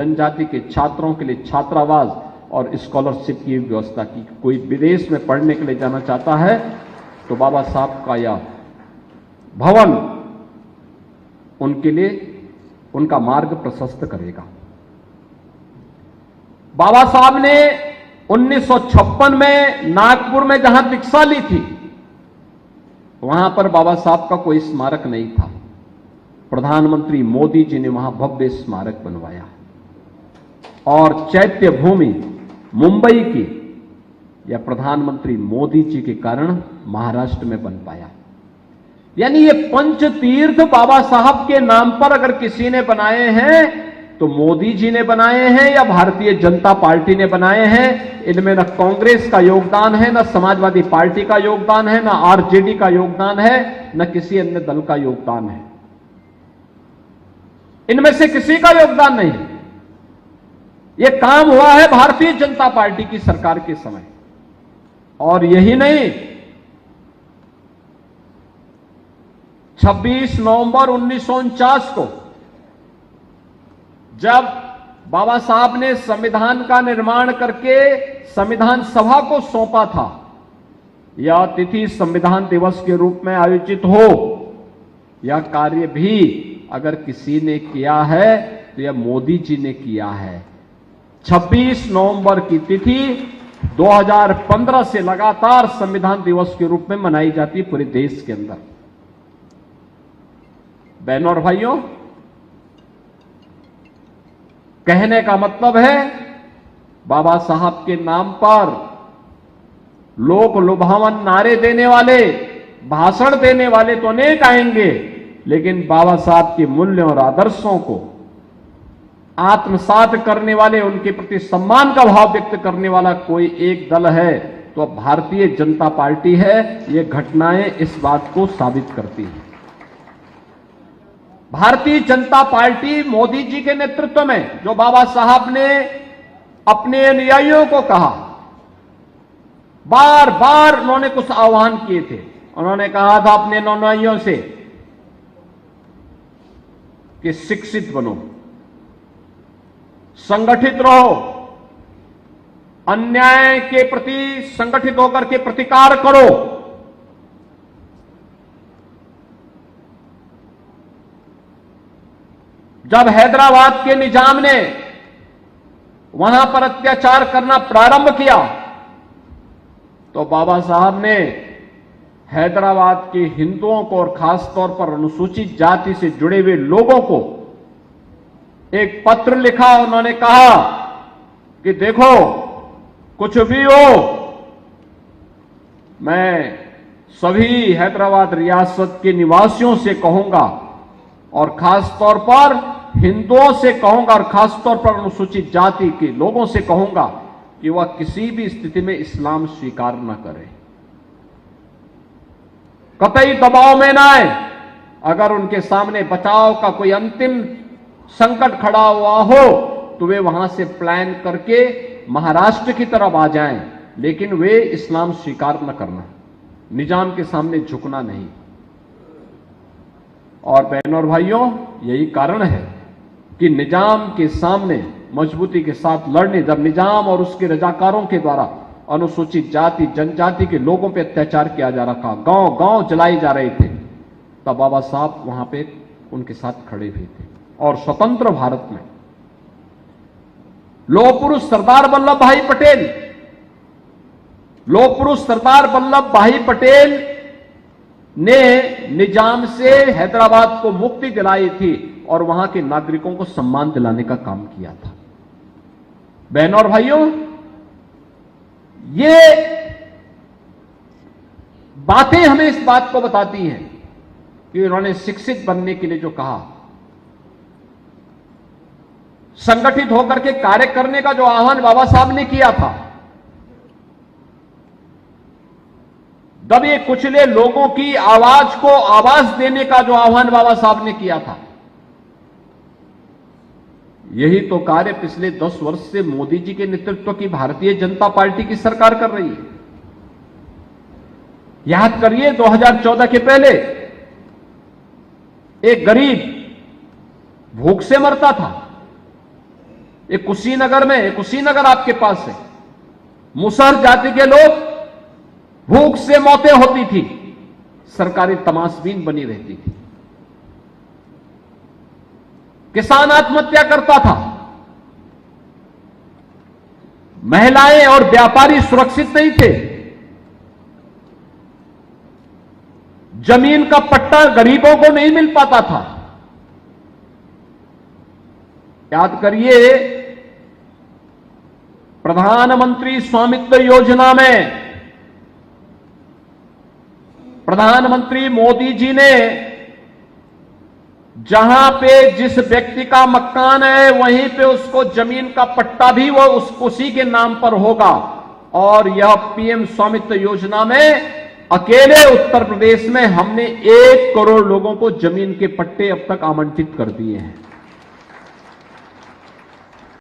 जनजाति के छात्रों के लिए छात्रावास और स्कॉलरशिप की व्यवस्था की। कोई विदेश में पढ़ने के लिए जाना चाहता है तो बाबा साहब का यह भवन उनके लिए उनका मार्ग प्रशस्त करेगा। बाबा साहब ने 1956 में नागपुर में जहां दीक्षा ली थी, वहां पर बाबा साहब का कोई स्मारक नहीं था। प्रधानमंत्री मोदी जी ने वहां भव्य स्मारक बनवाया और चैत्य भूमि मुंबई की यह प्रधानमंत्री मोदी जी के कारण महाराष्ट्र में बन पाया। यानी ये पंच तीर्थ बाबा साहब के नाम पर अगर किसी ने बनाए हैं तो मोदी जी ने बनाए हैं या भारतीय जनता पार्टी ने बनाए हैं। इनमें न कांग्रेस का योगदान है, न समाजवादी पार्टी का योगदान है, न आरजेडी का योगदान है, न किसी अन्य दल का योगदान है। इनमें से किसी का योगदान नहीं। यह काम हुआ है भारतीय जनता पार्टी की सरकार के समय। और यही नहीं, 26 नवंबर 1949 को जब बाबा साहब ने संविधान का निर्माण करके संविधान सभा को सौंपा था, यह तिथि संविधान दिवस के रूप में आयोजित हो, यह कार्य भी अगर किसी ने किया है तो यह मोदी जी ने किया है। 26 नवंबर की तिथि 2015 से लगातार संविधान दिवस के रूप में मनाई जाती है पूरे देश के अंदर। बहनों और भाइयों, कहने का मतलब है बाबा साहब के नाम पर लोक लुभावन नारे देने वाले, भाषण देने वाले तो अनेक आएंगे, लेकिन बाबा साहब के मूल्यों और आदर्शों को आत्मसात करने वाले, उनके प्रति सम्मान का भाव व्यक्त करने वाला कोई एक दल है तो भारतीय जनता पार्टी है। ये घटनाएं इस बात को साबित करती हैं। भारतीय जनता पार्टी मोदी जी के नेतृत्व में, जो बाबा साहब ने अपने अनुयायियों को कहा, बार बार उन्होंने कुछ आह्वान किए थे। उन्होंने कहा था अपने अनुयायियों से कि शिक्षित बनो, संगठित रहो, अन्याय के प्रति संगठित होकर के प्रतिकार करो। जब हैदराबाद के निजाम ने वहां पर अत्याचार करना प्रारंभ किया तो बाबा साहब ने हैदराबाद के हिंदुओं को और खासतौर पर अनुसूचित जाति से जुड़े हुए लोगों को एक पत्र लिखा। उन्होंने कहा कि देखो, कुछ भी हो, मैं सभी हैदराबाद रियासत के निवासियों से कहूंगा और खासतौर पर हिंदुओं से कहूंगा और खासतौर पर अनुसूचित जाति के लोगों से कहूंगा कि वह किसी भी स्थिति में इस्लाम स्वीकार न करें, कतई दबाव में ना आए। अगर उनके सामने बचाव का कोई अंतिम संकट खड़ा हुआ हो तो वे वहां से प्लान करके महाराष्ट्र की तरफ आ जाएं, लेकिन वे इस्लाम स्वीकार न करना, निजाम के सामने झुकना नहीं। और बहनों और भाइयों, यही कारण है कि निजाम के सामने मजबूती के साथ लड़ने, जब निजाम और उसके रजाकारों के द्वारा अनुसूचित जाति जनजाति के लोगों पर अत्याचार किया जा रहा, गांव गांव जलाए जा रहे थे, तब बाबा साहब वहां पे उनके साथ खड़े हुए थे। और स्वतंत्र भारत में लौह पुरुष सरदार वल्लभ भाई पटेल, लौह पुरुष सरदार वल्लभ भाई पटेल ने निजाम से हैदराबाद को मुक्ति दिलाई थी और वहां के नागरिकों को सम्मान दिलाने का काम किया था। बहनों और भाइयों, ये बातें हमें इस बात को बताती हैं कि उन्होंने शिक्षित बनने के लिए जो कहा, संगठित होकर के कार्य करने का जो आह्वान बाबा साहब ने किया था, दबे कुचले लोगों की आवाज को आवाज देने का जो आह्वान बाबा साहब ने किया था, यही तो कार्य पिछले 10 वर्ष से मोदी जी के नेतृत्व की भारतीय जनता पार्टी की सरकार कर रही है। याद करिए, 2014 के पहले एक गरीब भूख से मरता था, एक कुशीनगर आपके पास है, मुसहर जाति के लोग, भूख से मौतें होती थी, सरकारी तमाशबीन बनी रहती थी, किसान आत्महत्या करता था, महिलाएं और व्यापारी सुरक्षित नहीं थे, जमीन का पट्टा गरीबों को नहीं मिल पाता था। याद करिए, प्रधानमंत्री स्वामित्व योजना में प्रधानमंत्री मोदी जी ने जहां पे जिस व्यक्ति का मकान है वहीं पे उसको जमीन का पट्टा भी वो उसी के नाम पर होगा। और यह पीएम स्वामित्व योजना में अकेले उत्तर प्रदेश में हमने 1 करोड़ लोगों को जमीन के पट्टे अब तक आवंटित कर दिए हैं।